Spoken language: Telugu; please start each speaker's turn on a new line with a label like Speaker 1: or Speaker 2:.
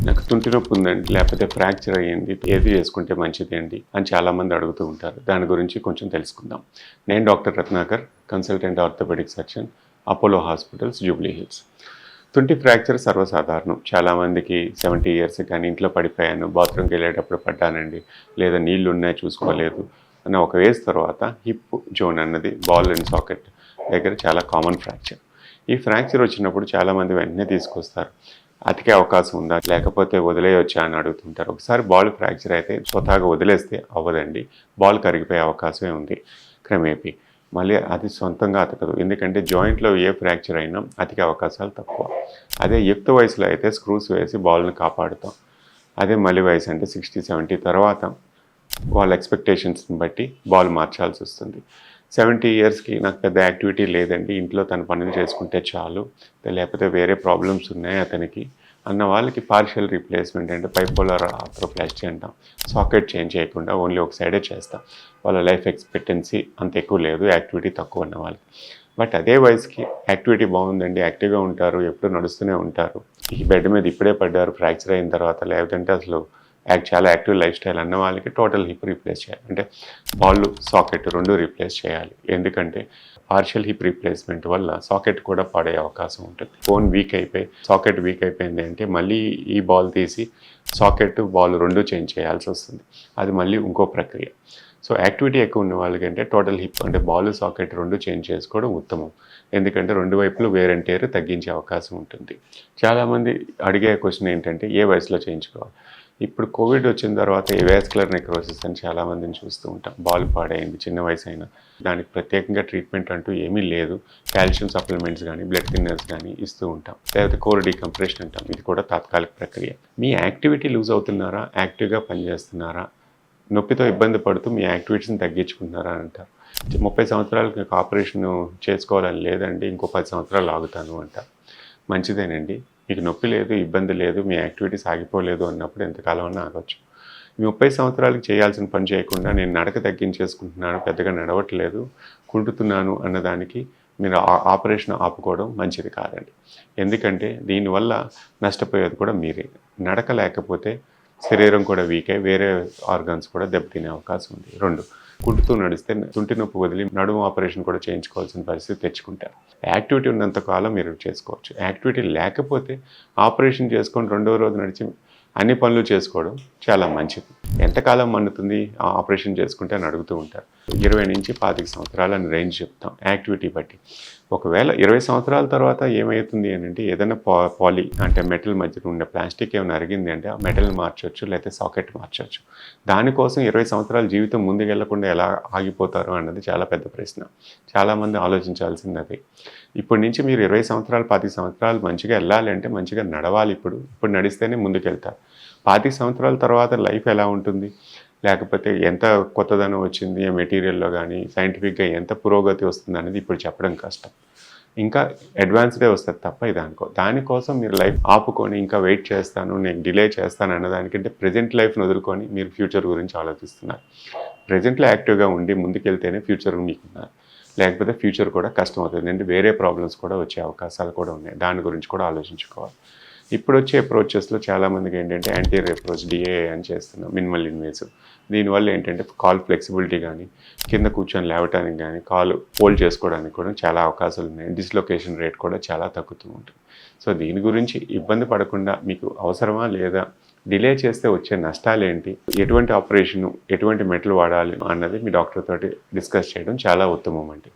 Speaker 1: నాకు తుంటి నొప్పి ఉందండి, లేకపోతే ఫ్రాక్చర్ అయ్యింది, ఏది చేసుకుంటే మంచిది అండి అని చాలామంది అడుగుతూ ఉంటారు. దాని గురించి కొంచెం తెలుసుకుందాం. నేను doctor Ratnakar, consultant orthopaedic surgeon, Apollo Hospitals, Jubilee Hills. తుంటి ఫ్రాక్చర్ సర్వసాధారణం. చాలామందికి 70 ఇయర్స్ కానీ ఇంట్లో పడిపోయాను, బాత్రూమ్కి వెళ్ళేటప్పుడు పడ్డానండి, లేదా నీళ్లు ఉన్నాయి చూసుకోలేదు అన్న ఒక ఏజ్ తర్వాత హిప్ జోన్ అన్నది బాల్ అండ్ సాకెట్ దగ్గర చాలా కామన్ ఫ్రాక్చర్. ఈ ఫ్రాక్చర్ వచ్చినప్పుడు చాలామంది వెంటనే తీసుకొస్తారు. అతికే అవకాశం ఉందా, లేకపోతే వదిలేయొచ్చా అని అడుగుతుంటారు. ఒకసారి బాల్ ఫ్రాక్చర్ అయితే స్వతహాగా వదిలేస్తే అవ్వదండి, బాల్ కరిగిపోయే అవకాశమే ఉంది క్రమేపీ. మళ్ళీ అది సొంతంగా అతకదు, ఎందుకంటే జాయింట్లో ఏ ఫ్రాక్చర్ అయినా అతికే అవకాశాలు తక్కువ. అదే యుక్త వయసులో అయితే స్క్రూస్ వేసి బాల్ని కాపాడుతాం. అదే మళ్ళీ వయసు అంటే 60-70 తర్వాత వాళ్ళ ఎక్స్పెక్టేషన్స్ని బట్టి బాల్ మార్చాల్సి వస్తుంది. 70 ఇయర్స్కి నాకు పెద్ద యాక్టివిటీ లేదండి, ఇంట్లో తన పనులు చేసుకుంటే చాలు, లేకపోతే వేరే ప్రాబ్లమ్స్ ఉన్నాయి అతనికి అన్న వాళ్ళకి పార్షియల్ రీప్లేస్మెంట్ అంటే బైపోలార్ ఆర్థ్రోప్లాస్టీ అంటాం. సాకెట్ చేంజ్ చేయకుండా ఓన్లీ ఒక సైడే చేస్తాం. వాళ్ళ లైఫ్ ఎక్స్పెక్టెన్సీ అంత ఎక్కువ లేదు, యాక్టివిటీ తక్కువ ఉన్న వాళ్ళకి. బట్ అదే వయసుకి యాక్టివిటీ బాగుందండి, యాక్టివ్గా ఉంటారు, ఎప్పుడు నడుస్తూనే ఉంటారు, ఈ బెడ్ మీద ఇప్పుడే పడ్డారు ఫ్రాక్చర్ అయిన తర్వాత, లేదంటే అసలు చాలా యాక్టివ్ లైఫ్ స్టైల్ అన్న వాళ్ళకి టోటల్ హిప్ రీప్లేస్ చేయాలి. అంటే బాల్ సాకెట్ రెండు రీప్లేస్ చేయాలి. ఎందుకంటే పార్షియల్ హిప్ రీప్లేస్మెంట్ వల్ల సాకెట్ కూడా పడే అవకాశం ఉంటుంది. బోన్ వీక్ అయిపోయి సాకెట్ వీక్ అయిపోయింది అంటే మళ్ళీ ఈ బాల్ తీసి సాకెట్ బాల్ రెండు చేంజ్ చేయాల్సి వస్తుంది. అది మళ్ళీ ఇంకో ప్రక్రియ. సో యాక్టివిటీ ఎక్కువ ఉన్న వాళ్ళకంటే టోటల్ హిప్ అంటే బాల్ సాకెట్ రెండు చేంజ్ చేసుకోవడం ఉత్తమం. ఎందుకంటే రెండు వైపులు వేర్ అండ్ టేర్ తగ్గించే అవకాశం ఉంటుంది. చాలామంది అడిగే క్వశ్చన్ ఏంటంటే ఏ వయసులో చేయించుకోవాలి. ఇప్పుడు కోవిడ్ వచ్చిన తర్వాత వాస్కులర్ నెక్రోసిస్ అని చాలామందిని చూస్తూ ఉంటాం. బాల్ పాడైంది, చిన్న వయసు అయినా. దానికి ప్రత్యేకంగా ట్రీట్మెంట్ అంటూ ఏమీ లేదు. కాల్షియం సప్లిమెంట్స్ కానీ బ్లడ్ థిన్నర్స్ కానీ ఇస్తూ ఉంటాం. లేకపోతే కోర్ డీకంప్రెషన్ అంటాం, ఇది కూడా తాత్కాలిక ప్రక్రియ. మీ యాక్టివిటీ లూజ్ అవుతున్నారా, యాక్టివ్గా పనిచేస్తున్నారా, నొప్పితో ఇబ్బంది పడుతూ మీ యాక్టివిటీస్ని తగ్గించుకుంటున్నారా అని అంటారు. 30 సంవత్సరాలకి ఆపరేషన్ చేసుకోవాలని లేదండి, ఇంకో 10 సంవత్సరాలు ఆగుతాను అంటారు. మంచిదేనండి, మీకు నొప్పి లేదు, ఇబ్బంది లేదు, మీ యాక్టివిటీస్ ఆగిపోలేదు అన్నప్పుడు ఎంతకాలం అన్నా ఆగొచ్చు. 30 సంవత్సరాలకి చేయాల్సిన పని చేయకుండా నేను నడక తగ్గించేసుకుంటున్నాను, పెద్దగా నడవట్లేదు, కుంటుతున్నాను అన్నదానికి మీరు ఆపరేషన్ ఆపుకోవడం మంచిది కాదండి. ఎందుకంటే దీనివల్ల నష్టపోయేది కూడా మీరే. నడక లేకపోతే శరీరం కూడా వీక్ అయ్యి వేరే ఆర్గాన్స్ కూడా దెబ్బతినే అవకాశం ఉంది. 2, కుంటుతూ నడిస్తే తుంటి నొప్పి వదిలి నడుము ఆపరేషన్ కూడా చేయించుకోవాల్సిన పరిస్థితి తెచ్చుకుంటారు. యాక్టివిటీ ఉన్నంత కాలం మీరు చేసుకోవచ్చు. యాక్టివిటీ లేకపోతే ఆపరేషన్ చేసుకొని రెండో రోజు నడిచి అన్ని పనులు చేసుకోవడం చాలా మంచిది. ఎంతకాలం మన్నుతుంది ఆపరేషన్ చేసుకుంటే అని అడుగుతూ ఉంటారు. 20 నుంచి 25 సంవత్సరాలు అని రేంజ్ చెప్తాం యాక్టివిటీ బట్టి. ఒకవేళ 20 సంవత్సరాల తర్వాత ఏమవుతుంది అని అంటే ఏదైనా పాలీ అంటే మెటల్ మధ్యలో ఉండే ప్లాస్టిక్ ఏమైనా అరిగింది అంటే ఆ మెటల్ మార్చవచ్చు, లేకపోతే సాకెట్ మార్చవచ్చు. దానికోసం 20 సంవత్సరాల జీవితం ముందుకెళ్లకుండా ఎలా ఆగిపోతారు అన్నది చాలా పెద్ద ప్రశ్న. చాలామంది ఆలోచించాల్సింది అది. ఇప్పటి నుంచి మీరు 20 సంవత్సరాలు 25 సంవత్సరాలు మంచిగా వెళ్ళాలి అంటే మంచిగా నడవాలి. ఇప్పుడు నడిస్తేనే ముందుకెళ్తారు. 25 సంవత్సరాల తర్వాత లైఫ్ ఎలా ఉంటుంది, లేకపోతే ఎంత కొత్తదనం వచ్చింది మెటీరియల్లో కానీ సైంటిఫిక్గా ఎంత పురోగతి వస్తుంది అనేది ఇప్పుడు చెప్పడం కష్టం. ఇంకా అడ్వాన్స్డే వస్తుంది తప్ప ఇది అనుకో. దానికోసం మీరు లైఫ్ ఆపుకొని ఇంకా వెయిట్ చేస్తాను, నేను డిలే చేస్తాను అన్నదానికంటే ప్రజెంట్ లైఫ్ని వదులుకొని మీరు ఫ్యూచర్ గురించి ఆలోచిస్తున్నారు. ప్రజెంట్లో యాక్టివ్గా ఉండి ముందుకెళ్తేనే ఫ్యూచర్ మీకున్నారు, లేకపోతే ఫ్యూచర్ కూడా కష్టం అవుతుంది. అంటే వేరే ప్రాబ్లమ్స్ కూడా వచ్చే అవకాశాలు కూడా ఉన్నాయి. దాని గురించి కూడా ఆలోచించుకోవాలి. ఇప్పుడు వచ్చే అప్రోచెస్లో చాలామందికి ఏంటంటే యాంటీరియర్ అప్రోచ్ డిఏఏ అని చేస్తున్నాం, మినిమల్ ఇన్వేసివ్. దీనివల్ల ఏంటంటే కాల్ ఫ్లెక్సిబిలిటీ కానీ, కింద కూర్చొని లేవటానికి కానీ, కాలు హోల్డ్ చేసుకోవడానికి కూడా చాలా అవకాశాలు ఉన్నాయి. డిస్లొకేషన్ రేట్ కూడా చాలా తగ్గుతూ ఉంటుంది. సో దీని గురించి ఇబ్బంది పడకుండా మీకు అవసరమా లేదా, డిలే చేస్తే వచ్చే నష్టాలు ఏంటి, ఎటువంటి ఆపరేషను, ఎటువంటి మెటల్ వాడాలి అన్నది మీ డాక్టర్ తోటి డిస్కస్ చేయడం చాలా ఉత్తమం అండి.